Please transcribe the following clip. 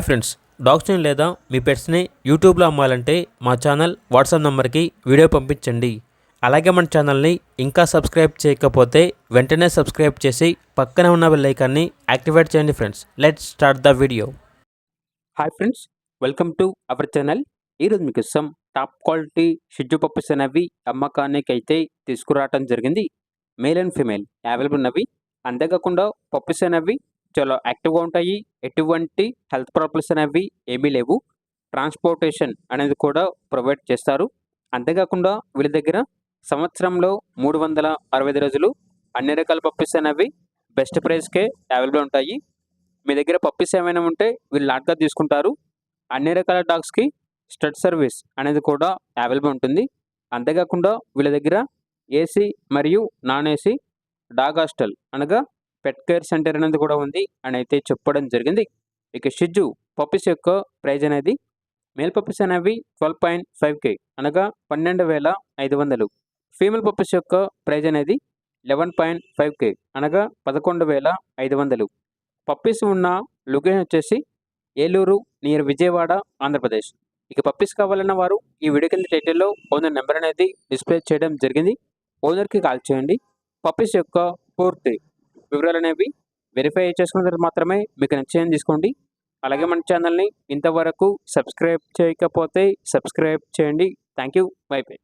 Friends, డాగ్స్ని లేదా మీ పెట్స్ని యూట్యూబ్లో అమ్మాలంటే మా ఛానల్ వాట్సాప్ నెంబర్కి వీడియో పంపించండి. అలాగే మన ఛానల్ని ఇంకా సబ్స్క్రైబ్ చేయకపోతే వెంటనే సబ్స్క్రైబ్ చేసి పక్కన ఉన్న బెల్ ఐకాన్ని యాక్టివేట్ చేయండి. Friends, let's start the video. Hi friends, welcome to our channel. ఈరోజు మీకు టాప్ క్వాలిటీ షిజ్జు పప్పీస్ అనేవి అమ్మకానికి అయితే తీసుకురావడం జరిగింది. మేల్ అండ్ ఫీమేల్ అవైలబుల్ ఉన్నవి. అంతేకాకుండా పప్పీస్ అనేవి చాలా యాక్టివ్గా ఉంటాయి. ఎటువంటి హెల్త్ ప్రాబ్లమ్స్ అనేవి ఏమీ లేవు. ట్రాన్స్పోర్టేషన్ అనేది కూడా ప్రొవైడ్ చేస్తారు. అంతేకాకుండా వీళ్ళ దగ్గర సంవత్సరంలో 365 రోజులు అన్ని రకాల పప్పీస్ అనేవి బెస్ట్ ప్రైస్కే అవైలబుల్ ఉంటాయి. మీ దగ్గర పప్పీస్ ఏమైనా ఉంటే వీళ్ళు లాట్గా తీసుకుంటారు. అన్ని రకాల డాగ్స్కి స్టడ్ సర్వీస్ అనేది కూడా అవైలబుల్ ఉంటుంది. అంతేకాకుండా వీళ్ళ దగ్గర ఏసీ మరియు నాన్ ఏసీ డాగ్ హాస్టల్ అనగా పెట్ కేర్ సెంటర్ అనేది కూడా ఉంది అని అయితే చెప్పడం జరిగింది. ఇక షిజ్జు పప్పీస్ యొక్క ప్రైజ్ అనేది మేల్ పప్పీస్ అనేవి 12.5K అనగా 12,500. ఫీమేల్ పప్పీస్ యొక్క ప్రైజ్ అనేది 11.5K అనగా 11,500. పప్పీస్ ఉన్న లొకేషన్ వచ్చేసి ఏలూరు నియర్ విజయవాడ, ఆంధ్రప్రదేశ్. ఇక పప్పీస్ కావాలన్న వారు ఈ వీడియో కింద టైటిల్లో ఓనర్ నెంబర్ అనేది డిస్ప్లే చేయడం జరిగింది. ఓనర్కి కాల్ చేయండి. పప్పీస్ యొక్క పూర్తి వివరాలు అనేవి వెరిఫై చేసుకున్న తర్వాత మాత్రమే మీకు నచ్చేయని తీసుకోండి. అలాగే మన ఛానల్ని ఇంతవరకు సబ్స్క్రైబ్ చేయకపోతే సబ్స్క్రైబ్ చేయండి. Thank you. By by.